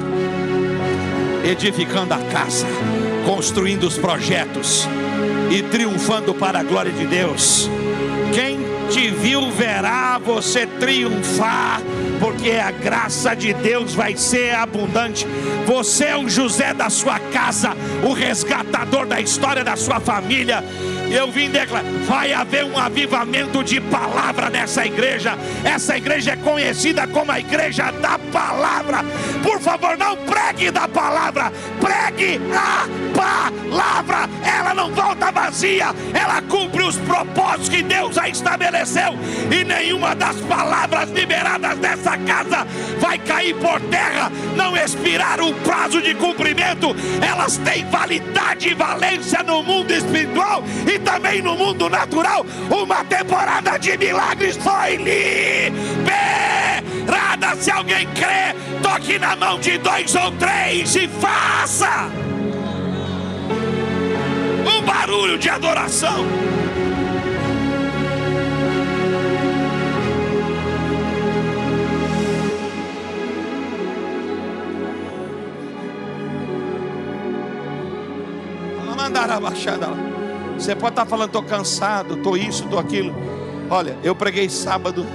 edificando a casa, construindo os projetos e triunfando para a glória de Deus. Quem te viu verá você triunfar, porque a graça de Deus vai ser abundante. Você é o José da sua casa, o resgatador da história da sua família. Eu vim declarar: vai haver um avivamento de palavra nessa igreja. Essa igreja é conhecida como a igreja da palavra. Por favor, não pregue da palavra, pregue a palavra. Ela não volta vazia, ela cumpre os propósitos que Deus a estabeleceu. E nenhuma das palavras liberadas dessa casa vai cair por terra, não expirar o prazo de cumprimento. Elas têm validade e valência no mundo espiritual e também no mundo natural. Uma temporada de milagres foi liberada. Se alguém crê, toque na mão de 2 ou 3 e faça um barulho de adoração. Você pode estar falando: estou cansado, estou isso, estou aquilo. Olha, eu preguei sábado,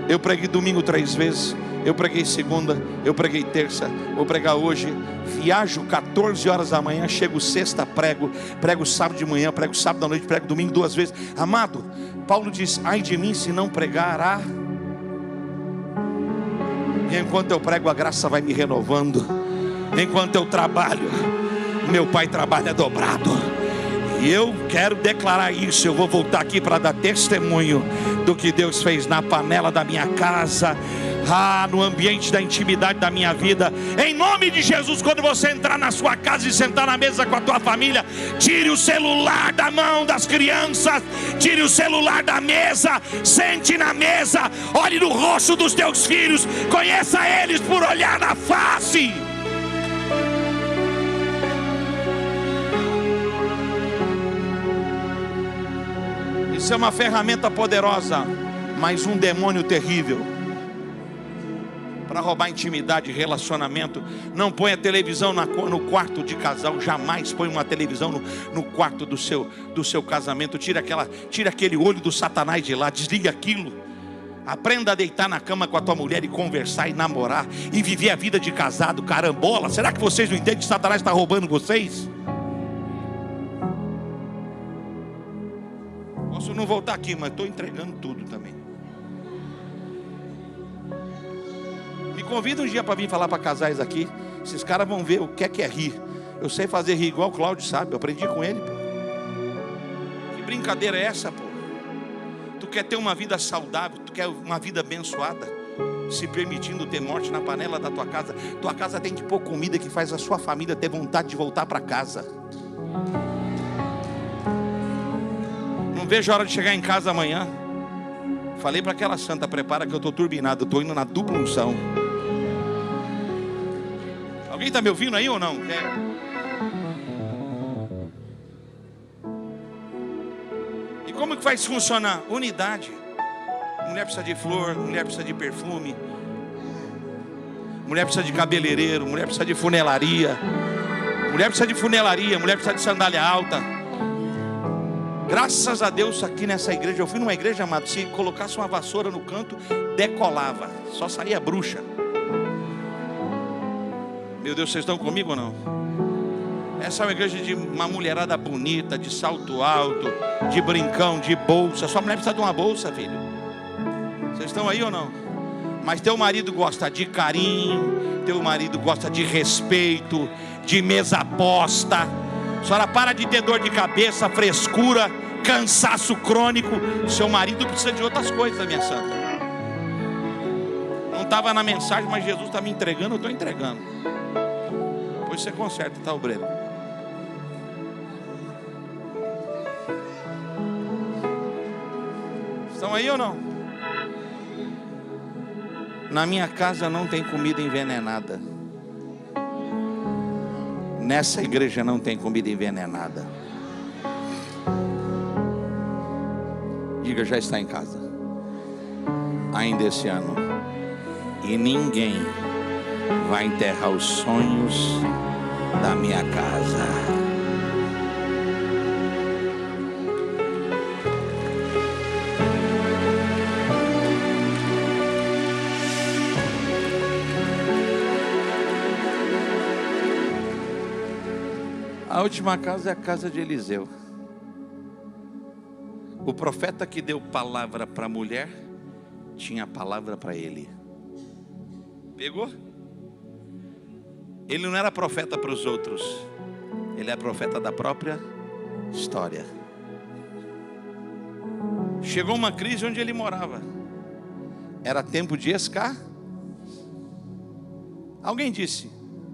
eu preguei domingo 3 vezes, eu preguei segunda, eu preguei terça, vou pregar hoje. Viajo 14 horas da manhã, chego sexta, prego sábado de manhã, prego sábado à noite, prego domingo 2 vezes. Amado, Paulo diz: ai de mim se não pregar. E enquanto eu prego, a graça vai me renovando. Enquanto eu trabalho, meu Pai trabalha dobrado. E eu quero declarar isso. Eu vou voltar aqui para dar testemunho do que Deus fez na panela da minha casa, no ambiente da intimidade da minha vida. Em nome de Jesus, quando você entrar na sua casa e sentar na mesa com a tua família, tire o celular da mão das crianças, tire o celular da mesa, sente na mesa, olhe no rosto dos teus filhos, conheça eles por olhar na face. Isso é uma ferramenta poderosa, mas um demônio terrível para roubar intimidade e relacionamento. Não põe a televisão no quarto de casal. Jamais põe uma televisão no quarto do seu casamento. Tira aquele olho do Satanás de lá. Desliga aquilo. Aprenda a deitar na cama com a tua mulher e conversar e namorar e viver a vida de casado. Carambola, será que vocês não entendem que Satanás está roubando vocês? Posso não voltar aqui, mas estou entregando tudo também. Me convida um dia para vir falar para casais aqui. Esses caras vão ver o que é rir. Eu sei fazer rir igual o Cláudio sabe. Eu aprendi com ele, pô. Que brincadeira é essa, pô? Tu quer ter uma vida saudável, tu quer uma vida abençoada, se permitindo ter morte na panela da tua casa. Tua casa tem que pôr comida que faz a sua família ter vontade de voltar para casa. Não vejo a hora de chegar em casa amanhã. Falei para aquela santa, prepara que eu estou turbinado, estou indo na dupla unção. Alguém está me ouvindo aí ou não? E como que vai funcionar? Unidade. Mulher precisa de flor, mulher precisa de perfume, mulher precisa de cabeleireiro, mulher precisa de funelaria, mulher precisa de funelaria, mulher precisa de sandália alta. Graças a Deus aqui nessa igreja, eu fui numa igreja, amado, se colocasse uma vassoura no canto, decolava, só saía bruxa. Meu Deus, vocês estão comigo ou não? Essa é uma igreja de uma mulherada bonita, de salto alto, de brincão, de bolsa. Sua mulher precisa de uma bolsa, filho. Vocês estão aí ou não? Mas teu marido gosta de carinho, teu marido gosta de respeito, de mesa posta. A senhora para de ter dor de cabeça, frescura, cansaço crônico. Seu marido precisa de outras coisas, minha santa. Não estava na mensagem, mas Jesus está me entregando, eu estou entregando. Depois você conserta, tá, obreiro? Estão aí ou não? Na minha casa não tem comida envenenada. Nessa igreja não tem comida envenenada. Diga, já está em casa. Ainda esse ano. E ninguém vai enterrar os sonhos da minha casa. A última casa é a casa de Eliseu. O profeta que deu palavra para a mulher tinha palavra para ele. Pegou? Ele não era profeta para os outros, ele é profeta da própria história. Chegou uma crise onde ele morava. Era tempo de Alguém disse: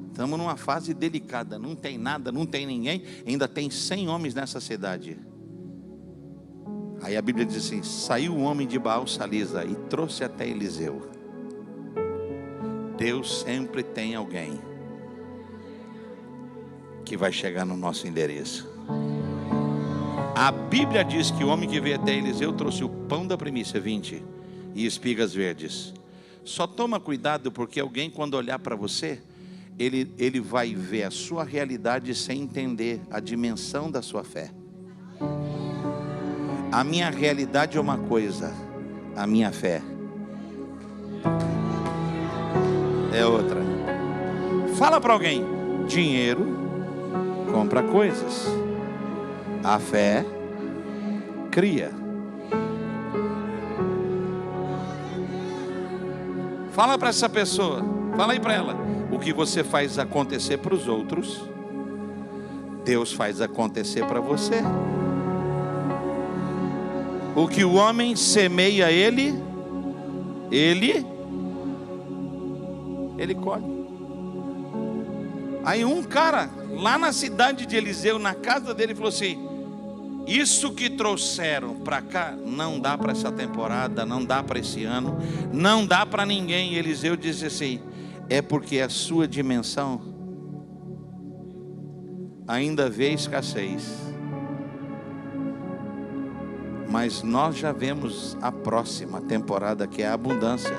estamos numa fase delicada, não tem nada, não tem ninguém, ainda tem 100 homens nessa cidade. Aí a Bíblia diz assim: saiu o homem de Baal Salisa e trouxe até Eliseu. Deus sempre tem alguém que vai chegar no nosso endereço. A Bíblia diz que o homem que veio até Eliseu trouxe o pão da primícia, 20, e espigas verdes. Só toma cuidado, porque alguém, quando olhar para você, ele vai ver a sua realidade sem entender a dimensão da sua fé. A minha realidade é uma coisa, a minha fé é outra. Fala para alguém: dinheiro compra coisas, a fé cria. Fala para essa pessoa, fala aí para ela: o que você faz acontecer para os outros, Deus faz acontecer para você. O que o homem semeia, ele colhe. Aí um cara lá na cidade de Eliseu, na casa dele, falou assim: isso que trouxeram para cá não dá para essa temporada, não dá para esse ano, não dá para ninguém. E Eliseu disse assim: é porque a sua dimensão ainda vê escassez, mas nós já vemos a próxima temporada, que é a abundância.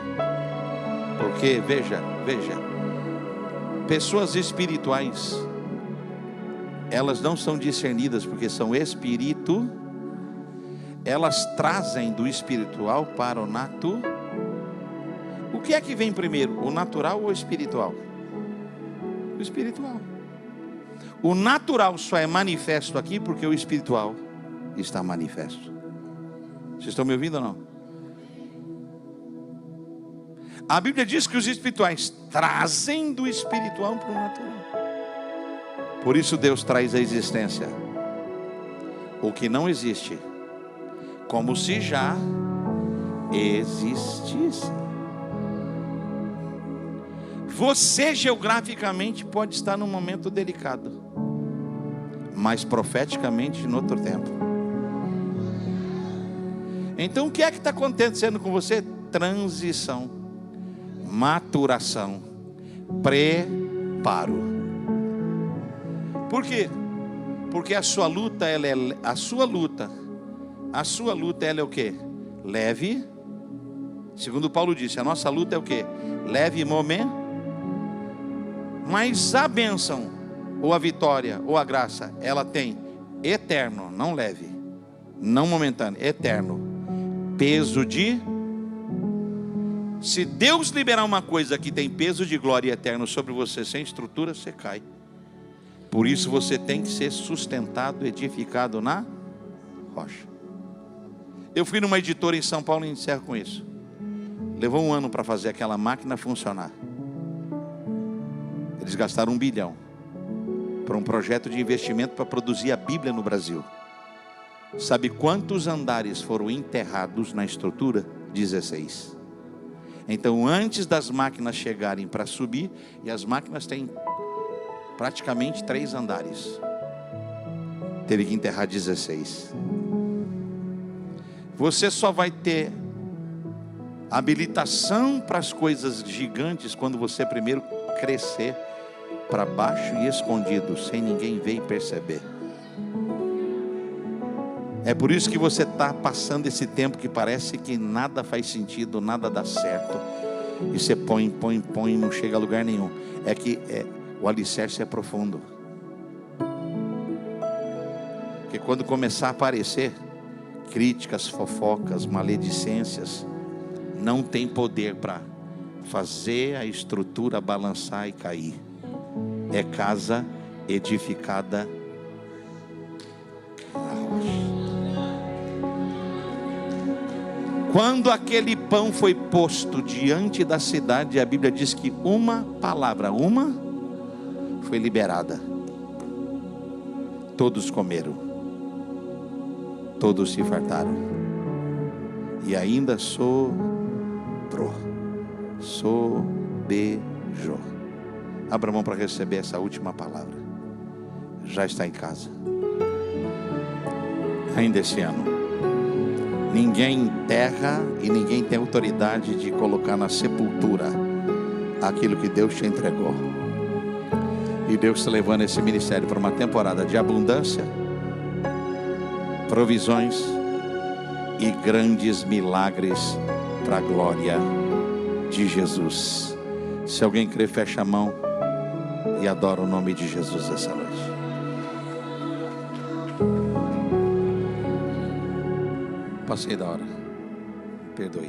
Porque veja, pessoas espirituais, elas não são discernidas porque são espírito. Elas trazem do espiritual para o natural. O que é que vem primeiro, o natural ou o espiritual? O espiritual. O natural só é manifesto aqui porque o espiritual está manifesto. Vocês estão me ouvindo ou não? A Bíblia diz que os espirituais trazem do espiritual para o natural. Por isso Deus traz à existência o que não existe, como se já existisse. Você geograficamente pode estar num momento delicado, mas profeticamente em outro tempo. Então o que é que está acontecendo com você? Transição, maturação, preparo. Por quê? Porque a sua luta, ela é o quê? Leve. Segundo Paulo disse, a nossa luta é o quê? Leve e momento. Mas a bênção, ou a vitória, ou a graça, ela tem eterno, não leve, não momentâneo, eterno, peso de... Se Deus liberar uma coisa que tem peso de glória eterno sobre você, sem estrutura, você cai. Por isso você tem que ser sustentado, edificado na rocha. Eu fui numa editora em São Paulo e encerro com isso. Levou 1 ano para fazer aquela máquina funcionar. Eles gastaram 1 bilhão para um projeto de investimento para produzir a Bíblia no Brasil. Sabe quantos andares foram enterrados na estrutura? 16. Então, antes das máquinas chegarem para subir, e as máquinas têm praticamente 3 andares, teve que enterrar 16. Você só vai ter habilitação para as coisas gigantes quando você primeiro crescer para baixo e escondido, sem ninguém ver e perceber. É por isso que você está passando esse tempo que parece que nada faz sentido, nada dá certo, e você põe e não chega a lugar nenhum. É que o alicerce é profundo. Porque quando começar a aparecer críticas, fofocas, maledicências, não tem poder para fazer a estrutura balançar e cair. É casa edificada na rocha. Quando aquele pão foi posto diante da cidade, a Bíblia diz que uma palavra, foi liberada. Todos comeram, todos se fartaram, e ainda sobejou. Abra a mão para receber essa última palavra. Já está em casa. Ainda esse ano. Ninguém enterra e ninguém tem autoridade de colocar na sepultura aquilo que Deus te entregou. E Deus está levando esse ministério para uma temporada de abundância, provisões e grandes milagres para a glória de Jesus. Se alguém crê, fecha a mão e adora o nome de Jesus essa noite. Passei da hora, perdoe.